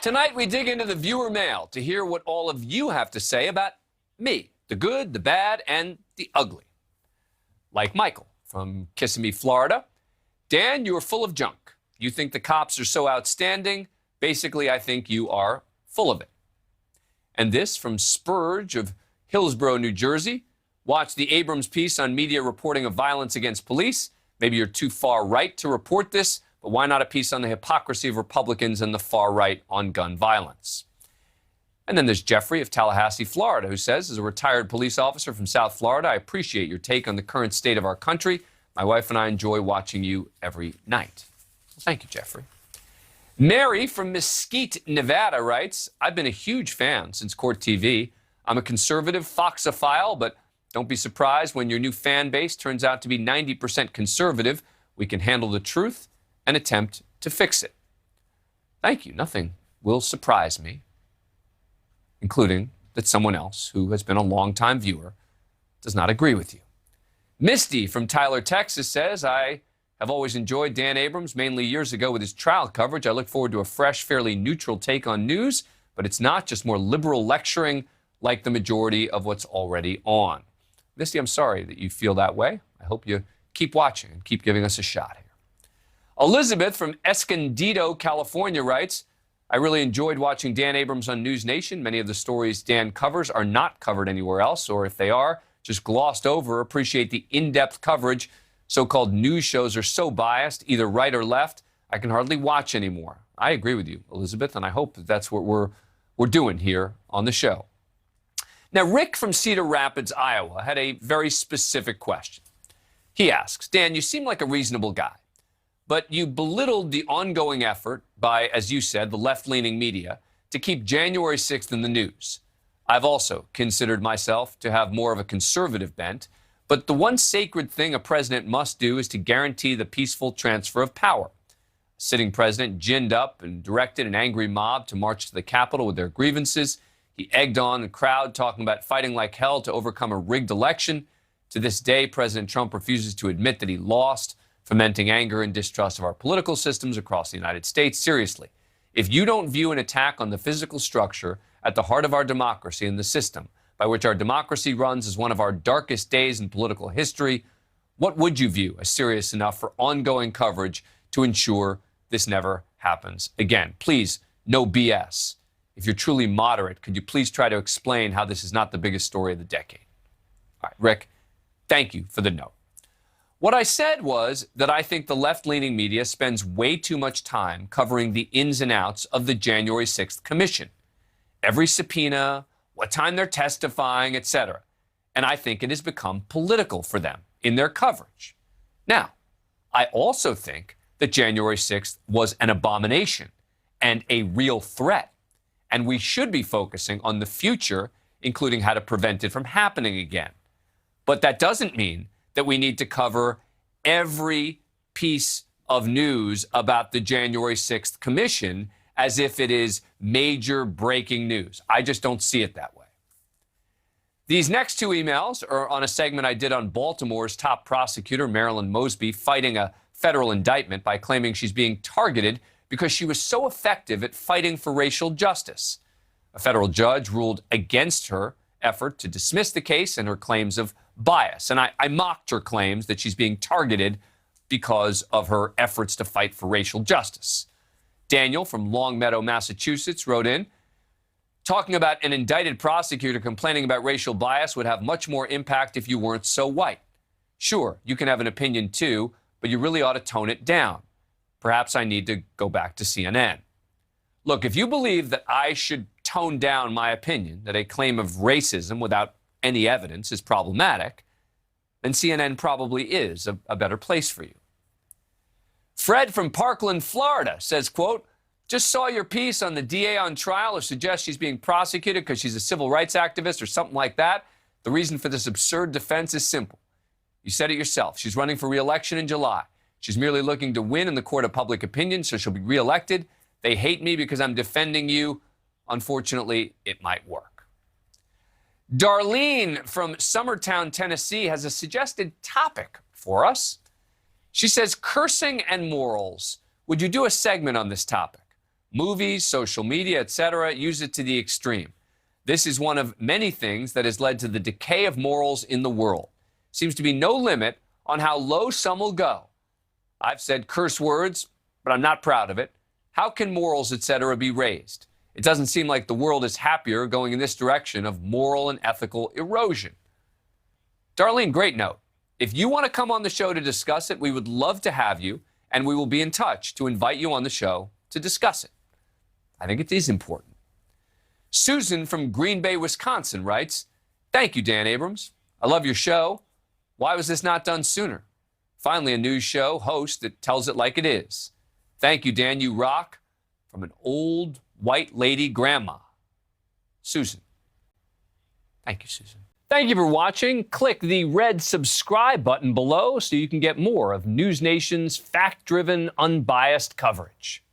Tonight, we dig into the viewer mail to hear what all of you have to say about me, the good, the bad, and the ugly. Like Michael from Kissimmee, Florida. Dan, you are full of junk. You think the cops are so outstanding. Basically, I think you are full of it. And this from Spurge of Hillsborough, New Jersey. Watch the Abrams piece on media reporting of violence against police. Maybe you're too far right to report this, but why not a piece on the hypocrisy of Republicans and the far right on gun violence? And then there's Jeffrey of Tallahassee, Florida, who says, as a retired police officer from South Florida, I appreciate your take on the current state of our country. My wife and I enjoy watching you every night. Well, thank you, Jeffrey. Mary from Mesquite, Nevada writes, I've been a huge fan since Court TV. I'm a conservative Foxophile, but don't be surprised when your new fan base turns out to be 90% conservative. We can handle the truth and attempt to fix it. Thank you. Nothing will surprise me, including that someone else who has been a longtime viewer does not agree with you. Misty from Tyler, Texas says, I have always enjoyed Dan Abrams, mainly years ago with his trial coverage. I look forward to a fresh, fairly neutral take on news, but it's not just more liberal lecturing like the majority of what's already on. Misty, I'm sorry that you feel that way. I hope you keep watching and keep giving us a shot here. Elizabeth from Escondido, California writes, I really enjoyed watching Dan Abrams on News Nation. Many of the stories Dan covers are not covered anywhere else, or if they are, just glossed over. Appreciate the in-depth coverage. So-called news shows are so biased, either right or left, I can hardly watch anymore. I agree with you, Elizabeth, and I hope that that's what we're doing here on the show. Now, Rick from Cedar Rapids, Iowa, had a very specific question. He asks, Dan, you seem like a reasonable guy, but you belittled the ongoing effort by, as you said, the left-leaning media to keep January 6th in the news. I've also considered myself to have more of a conservative bent, but the one sacred thing a president must do is to guarantee the peaceful transfer of power. A sitting president ginned up and directed an angry mob to march to the Capitol with their grievances. He egged on the crowd, talking about fighting like hell to overcome a rigged election. To this day, President Trump refuses to admit that he lost, fomenting anger and distrust of our political systems across the United States. Seriously, if you don't view an attack on the physical structure at the heart of our democracy and the system by which our democracy runs as one of our darkest days in political history, what would you view as serious enough for ongoing coverage to ensure this never happens again? Please, no BS. If you're truly moderate, could you please try to explain how this is not the biggest story of the decade? All right, Rick, thank you for the note. What I said was that I think the left-leaning media spends way too much time covering the ins and outs of the January 6th Commission. Every subpoena, what time they're testifying, etc. And I think it has become political for them in their coverage. Now, I also think that January 6th was an abomination and a real threat. And we should be focusing on the future, including how to prevent it from happening again. But that doesn't mean that we need to cover every piece of news about the January 6th Commission as if it is major breaking news. I just don't see it that way. These next two emails are on a segment I did on Baltimore's top prosecutor, Marilyn Mosby, fighting a federal indictment by claiming she's being targeted because she was so effective at fighting for racial justice. A federal judge ruled against her effort to dismiss the case and her claims of bias. And I mocked her claims that she's being targeted because of her efforts to fight for racial justice. Daniel from Longmeadow, Massachusetts, wrote in, talking about an indicted prosecutor complaining about racial bias would have much more impact if you weren't so white. Sure, you can have an opinion too, but you really ought to tone it down. Perhaps I need to go back to CNN. Look, if you believe that I should tone down my opinion that a claim of racism without any evidence is problematic, then CNN probably is a better place for you. Fred from Parkland, Florida says, quote, just saw your piece on the DA on trial or suggest she's being prosecuted because she's a civil rights activist or something like that. The reason for this absurd defense is simple. You said it yourself. She's running for re-election in July. She's merely looking to win in the court of public opinion, so she'll be re-elected. They hate me because I'm defending you. Unfortunately, it might work. Darlene from Summertown, Tennessee, has a suggested topic for us. She says, cursing and morals. Would you do a segment on this topic? Movies, social media, etc., use it to the extreme. This is one of many things that has led to the decay of morals in the world. Seems to be no limit on how low some will go. I've said curse words, but I'm not proud of it. How can morals, etc., be raised? It doesn't seem like the world is happier going in this direction of moral and ethical erosion. Darlene, great note. If you want to come on the show to discuss it, we would love to have you, and we will be in touch to invite you on the show to discuss it. I think it is important. Susan from Green Bay, Wisconsin writes, "Thank you, Dan Abrams. I love your show. Why was this not done sooner? Finally, a news show host that tells it like it is. Thank you, Dan. You rock." From an old white lady grandma. Susan. Thank you, Susan. Thank you for watching. Click the red subscribe button below so you can get more of News Nation's fact-driven, unbiased coverage.